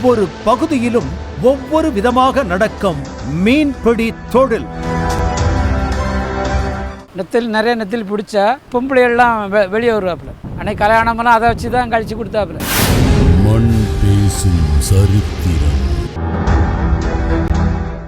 ஒவ்வொரு பகுதியிலும் ஒவ்வொரு விதமாக நடக்கும் மீன்பிடி தொழில். நெத்தில் நிறைய நெத்தில் பிடிச்சா பொம்பளை எல்லாம் வெளியே வருவாப்புல. அன்னைக்கு கல்யாணமெல்லாம் அதை வச்சு தான் கழிச்சு கொடுத்தாப்புல. மண் பேசும் சரித்திரம்.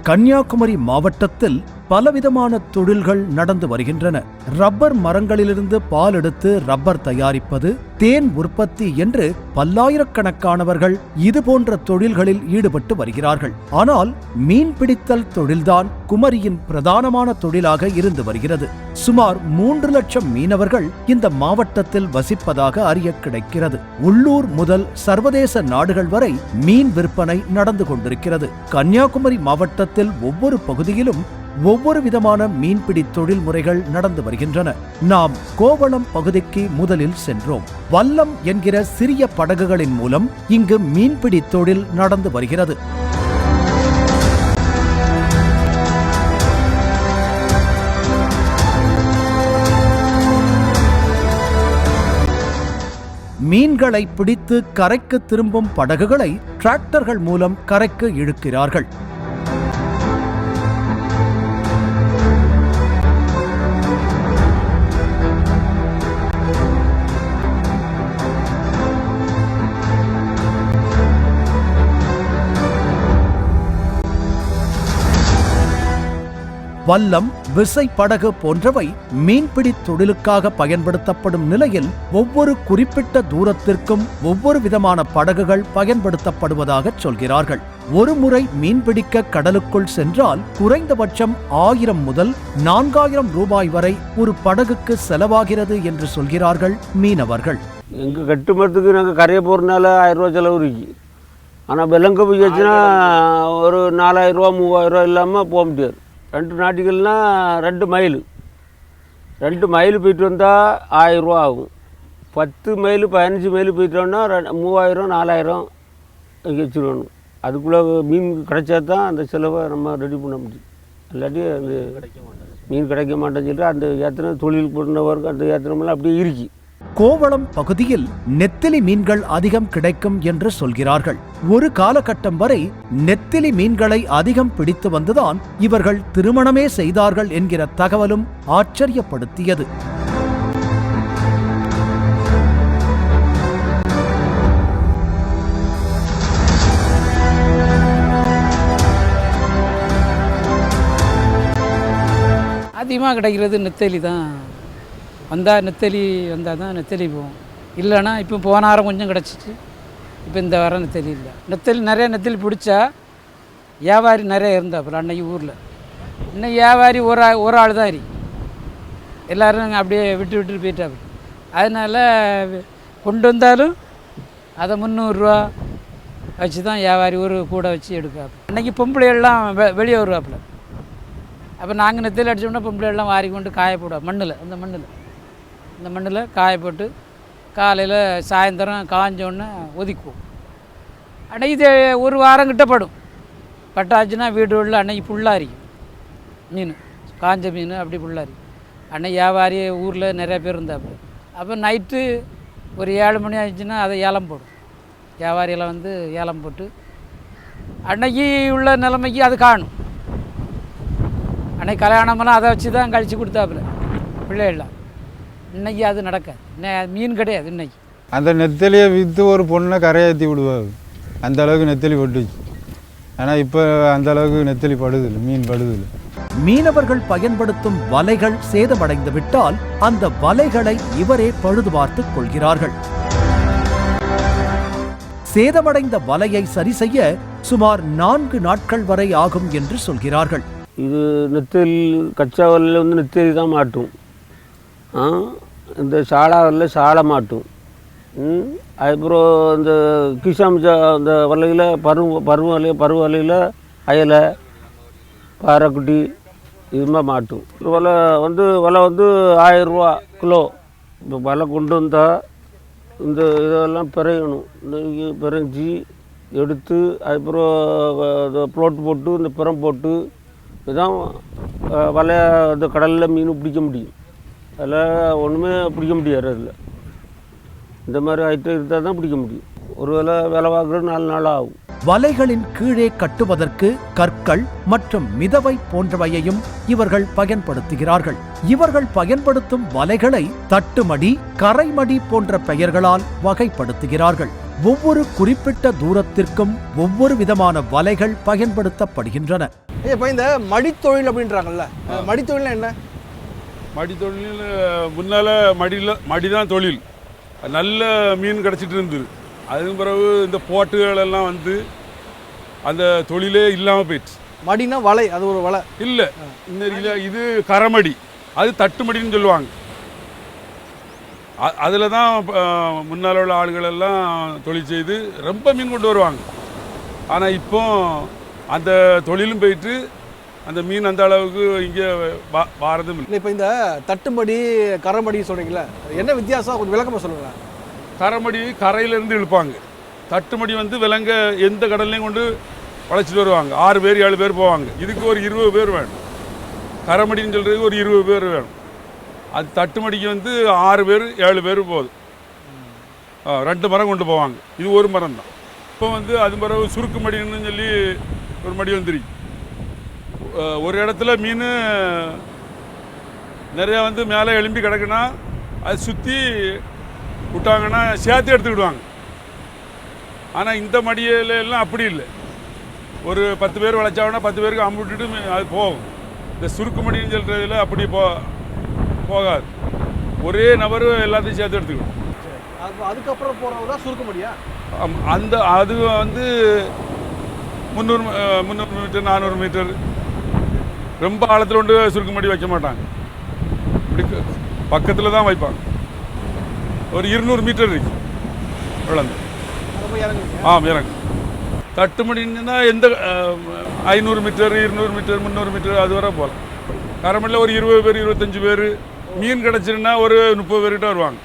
கன்னியாகுமரி மாவட்டத்தில் பலவிதமான தொழில்கள் நடந்து வருகின்றன. ரப்பர் மரங்களிலிருந்து பால் எடுத்து ரப்பர் தயாரிப்பது, தேன் உற்பத்தி என்று பல்லாயிரக்கணக்கானவர்கள் இதுபோன்ற தொழில்களில் ஈடுபட்டு வருகிறார்கள். ஆனால் மீன்பிடித்தல் தொழில்தான் குமரியின் பிரதானமான தொழிலாக இருந்து வருகிறது. சுமார் 3 லட்சம் மீனவர்கள் இந்த மாவட்டத்தில் வசிப்பதாக அறிய கிடைக்கிறது. உள்ளூர் முதல் சர்வதேச நாடுகள் வரை மீன் விற்பனை நடந்து கொண்டிருக்கிறது. கன்னியாகுமரி மாவட்டத்தில் ஒவ்வொரு பகுதியிலும் ஒவ்வொரு விதமான மீன்பிடி தொழில் முறைகள் நடந்து வருகின்றன. நாம் கோவளம் பகுதிக்கு முதலில் சென்றோம். வல்லம் என்கிற சிறிய படகுகளின் மூலம் இங்கு மீன்பிடி தொழில் நடந்து வருகிறது. மீன்களை பிடித்து கரைக்கு திரும்பும் படகுகளை டிராக்டர்கள் மூலம் கரைக்கு இழுக்கிறார்கள். வல்லம், விசை படகு போன்றவை மீன்பிடி தொழிலுக்காக பயன்படுத்தப்படும் நிலையில் ஒவ்வொரு குறிப்பிட்ட தூரத்திற்கும் ஒவ்வொரு விதமான படகுகள் பயன்படுத்தப்படுவதாக சொல்கிறார்கள். ஒரு முறை மீன்பிடிக்க கடலுக்குள் சென்றால் குறைந்தபட்சம் 1000 முதல் 4000 ரூபாய் வரை ஒரு படகுக்கு செலவாகிறது என்று சொல்கிறார்கள் மீனவர்கள். எங்கள் கட்டுமரத்துக்கு நாங்கள் கரையை போகிறதுனால 1000 ரூபா செலவு இருக்கு. ஆனால் வெள்ளங்க போய் வச்சுன்னா ஒரு 4000 ரூபா 3000 ரூபா இல்லாமல் போக முடியாது. 2 நாட்டிகள்னால் 2 மைல் போயிட்டு வந்தால் 1000 ரூபா ஆகும். 10 மைல் 15 மைல் போயிட்டோம்னா 3000 4000 இங்கே வச்சுருவணும். அதுக்குள்ளே மீன் கிடைச்சா தான் அந்த செலவை நம்ம ரெடி பண்ண முடியும். இல்லாட்டி அந்த மீன் கிடைக்க மாட்டேன்னு சொல்லிட்டு அந்த ஏத்தனை தொழில் பண்ணவருக்கு அந்த ஏத்தனமெல்லாம் அப்படியே இருக்கு. கோவளம் பகுதியில் நெத்திலி மீன்கள் அதிகம் கிடைக்கும் என்று சொல்கிறார்கள். ஒரு காலகட்டம் வரை நெத்திலி மீன்களை அதிகம் பிடித்து வந்துதான் இவர்கள் திருமணமே செய்தார்கள் என்கிற தகவலும் ஆச்சரியப்படுத்தியது. அதிகமாக கிடைக்கிறது நெத்தலி தான். நெத்தலி வந்தால் தான் நெத்தலி போகும். இல்லைன்னா இப்போ போன வாரம் கொஞ்சம் கிடச்சிச்சு, இப்போ இந்த வாரம் நெத்தலி இல்லை. நிறைய நெத்தலி பிடிச்சா வியாபாரி நிறைய இருந்தாப்புல அன்னைக்கு ஊரில். இன்னும் வியாபாரி ஒரு ஆள் தான் இருக்கு. எல்லோரும் அப்படியே விட்டு போயிட்டாப்புல. அதனால் கொண்டு வந்தாலும் அதை 300 ரூபா வச்சு தான் வியாபாரி ஒரு கூட வச்சு எடுக்காப்புல. அன்றைக்கி பொம்பளையெல்லாம் வெளியே வருவாப்புல. அப்போ நாங்கள் நெத்தலி அடித்தோம்னா பொம்பளையெல்லாம் வாரி கொண்டு காய போடுவோம். இந்த மண்ணில் காய போட்டு காலையில் சாயந்தரம் காஞ்சோடனே ஒதுக்குவோம். அன்னைக்கு இது ஒரு வாரம் கிட்டப்படும். பட்டாச்சுன்னா வீடு உள்ள அன்னைக்கு ஃபுல்லாக இருக்கும் மீன், காஞ்ச மீன் அப்படி ஃபுல்லாக இருக்கும். அன்னைக்கு வியாபாரி ஊரில் நிறைய பேர் இருந்தாப்புல. அப்போ நைட்டு ஒரு 7 மணி ஆயிடுச்சுன்னா அதை ஏலம் போடும். வியாபாரியெல்லாம் வந்து ஏலம் போட்டு அன்னைக்கு உள்ள நிலைமைக்கு அது காணும். அன்னைக்கு கல்யாணமெல்லாம் அதை வச்சு தான் கழிச்சு கொடுத்தாப்புல பிள்ளைகள்லாம். இன்னைக்கு அது நடக்காது. மீன் கிடையாது இன்னைக்கு. அந்த நெத்தலியை விற்று ஒரு பொண்ணை கரையாற்றி விடுவாங்க. அந்த அளவுக்கு நெத்தலி பட்டுச்சு. ஆனால் இப்போ அந்த அளவுக்கு நெத்தலி படுதில்லை, மீன் படுதில்லை. மீனவர்கள் பயன்படுத்தும் வலைகள் சேதமடைந்து விட்டால் அந்த வலைகளை இவரே பழுது பார்த்துக் கொள்கிறார்கள். சேதமடைந்த வலையை சரி செய்ய சுமார் 4 நாட்கள் வரை ஆகும் என்று சொல்கிறார்கள். இது நெத்தலி கச்சா வலையில் வந்து நெத்தலி தான் மாட்டும். இந்த சாலா வலையில் சாலை மாட்டும். அதுக்கப்புறம் இந்த கிசாமிச்சா அந்த வலையில் பருவ வலையில் அயலை, பாறைக்குட்டி இதுமாதிரி மாட்டும். வலை வந்து 1000 ரூபா கிலோ. இப்போ வலை கொண்டு வந்தால் இந்த இதெல்லாம் பிறையணும். இந்த பிறைஞ்சி எடுத்து அதுக்கப்புறம் ப்ளோட் போட்டு இந்த பிறம் போட்டு இதுதான் வலையை அந்த கடலில் மீன் பிடிக்க முடியும். அதில் ஒன்றுமே பிடிக்க முடியாது. அதில் இந்த மாதிரி ஐட்டம் இருந்தால் தான் பிடிக்க முடியும். ஒரு வேலை வாங்குறது 4 நாள் ஆகும். வலைகளின் கீழே கட்டுவதற்கு கற்கள் மற்றும் மிதவை போன்றவையையும் இவர்கள் பயன்படுத்துகிறார்கள். இவர்கள் பயன்படுத்தும் வலைகளை தட்டுமடி, கரைமடி போன்ற பெயர்களால் வகைப்படுத்துகிறார்கள். ஒவ்வொரு குறிப்பிட்ட தூரத்திற்கும் ஒவ்வொரு விதமான வலைகள் பயன்படுத்தப்படுகின்றன. இப்போ இந்த மடித்தொழில் அப்படின்றாங்கல்ல, மடித்தொழில்னா என்ன? மடித்தொழில் முன்னால் மடிதான் தொழில். நல்ல மீன் கிடச்சிட்டு இருந்தது. அதுக்கு பிறகு இந்த போட்டுகள் எல்லாம் வந்து அந்த தொழிலே இல்லாமல் போயிடுச்சு. மடினா வலை, அது ஒரு வலை இல்லை. இந்த இது கரமடி, அது தட்டுமடின்னு சொல்லுவாங்க. அதில் தான் முன்னால் உள்ள ஆளுகள் எல்லாம் தொழில் செய்து ரொம்ப மீன் கொண்டு வருவாங்க. ஆனால் இப்போ அந்த தொழிலும் போயிட்டு அந்த மீன் அந்த அளவுக்கு இங்கே வாரதும் இல்லை. இப்போ இந்த தட்டுமடி கரமடி சொல்கிறீங்களா, என்ன வித்தியாசம் கொஞ்சம் விளக்கமாக சொல்லுங்களேன். கரமடி கரையிலேருந்து இழுப்பாங்க. தட்டுமடி வந்து விலங்க எந்த கடல்லையும் கொண்டு வளைச்சிட்டு வருவாங்க. 6 பேர் 7 பேர் போவாங்க. இதுக்கு ஒரு 20 பேர் வேணும். கரமடின்னு சொல்கிறதுக்கு ஒரு 20 பேர் வேணும். அது தட்டுமடிக்கு வந்து 6 பேர் 7 பேர் போகுது. 2 மரம் கொண்டு போவாங்க. இது ஒரு மரம் தான். இப்போ வந்து அது பிறகு சுருக்கு மடின்னு சொல்லி ஒரு மடி வந்துருக்கு. ஒரு இடத்துல மீன் நிறையா வந்து மேலே எழும்பி கிடக்குன்னா அது சுற்றி விட்டாங்கன்னா சேர்த்து எடுத்துக்கிடுவாங்க. ஆனால் இந்த மடியில எல்லாம் அப்படி இல்லை. ஒரு 10 பேர் வளைச்சாங்கன்னா 10 பேருக்கு அம்பு விட்டுட்டு அது போகும். இந்த சுருக்கு மடின்னு சொல்கிறதுல அப்படி போகாது. ஒரே நபர் எல்லாத்தையும் சேர்த்து எடுத்துக்கணும். அதுக்கப்புறம் போகிறவங்க தான் சுருக்கு மடியா? அது வந்து 300 மீட்டர் 400 மீட்டர் ரொம்ப ஆழத்தில் கொண்டு சுருக்கு மடி வைக்க மாட்டாங்க. இப்படி பக்கத்தில் தான் வைப்பாங்க. ஒரு 200 மீட்டர் இருக்கு இவ்வளோ. இறங்கு தட்டுமடின்னா எந்த 500 மீட்டர் 200 மீட்டர் 300 மீட்டர் அது வரை போகலாம். கரமடியில் ஒரு 20 பேர் 25 பேர் மீன் கிடச்சிருன்னா ஒரு 30 பேர்கிட்ட வருவாங்க.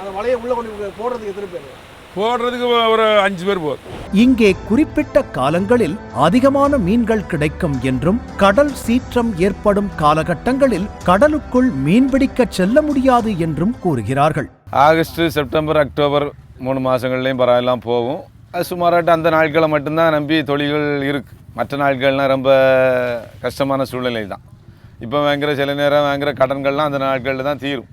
அந்த வலையை உள்ளே கொண்டு போடுறதுக்கு எத்தனை பேர்? போடுறதுக்கு ஒரு 5 பேர் போதும். இங்கே குறிப்பிட்ட காலங்களில் அதிகமான மீன்கள் கிடைக்கும் என்றும், கடல் சீற்றம் ஏற்படும் காலகட்டங்களில் கடலுக்குள் மீன்பிடிக்க செல்ல முடியாது என்றும் கூறுகிறார்கள். ஆகஸ்ட், செப்டம்பர், அக்டோபர் 3 மாதங்கள்லேயும் பரவாயில்லாம் போகும். அது சுமாராட்ட அந்த நாட்களை மட்டும்தான் நம்பி தொழில்கள் இருக்குது. மற்ற நாட்கள்லாம் ரொம்ப கஷ்டமான சூழ்நிலை தான். இப்போ வாங்குகிற சில நேரம் வாங்குகிற கடன்கள்லாம் அந்த நாட்களில் தான் தீரும்.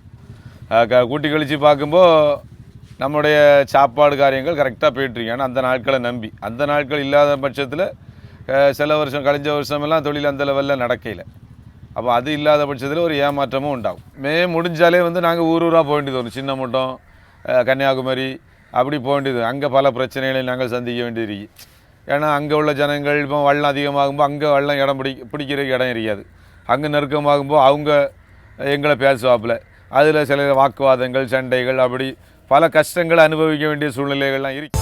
கூட்டி கழித்து பார்க்கும்போது நம்முடைய சாப்பாடு காரியங்கள் கரெக்டாக போயிட்டுருக்கு. ஆனால் அந்த நாட்களை நம்பி, அந்த நாட்கள் இல்லாத பட்சத்தில் சில வருஷம் கழிஞ்ச வருஷமெல்லாம் தொழில் அந்த லெவலில் நடக்கையில். அப்போ அது இல்லாத பட்சத்தில் ஒரு ஏமாற்றமும் உண்டாகும். முடிஞ்சாலே வந்து நாங்கள் ஊராக போக வேண்டியது வரும். சின்ன மட்டம், கன்னியாகுமரி அப்படி போக வேண்டியது. அங்கே பல பிரச்சனைகளை நாங்கள் சந்திக்க வேண்டியது. ஏன்னா அங்கே உள்ள ஜனங்கள் இப்போ வெள்ளம் அதிகமாகும்போது அங்கே வெள்ளம் இடம் பிடிக்கிறதுக்கு இடம் இருக்காது. அங்கே நெருக்கமாகும்போது அவங்க எங்களை பேசுவாப்பில். அதில் சில வாக்குவாதங்கள், சண்டைகள், அப்படி பல கஷ்டங்களை அனுபவிக்க வேண்டிய சூழ்நிலைகள்லாம் இருக்கு.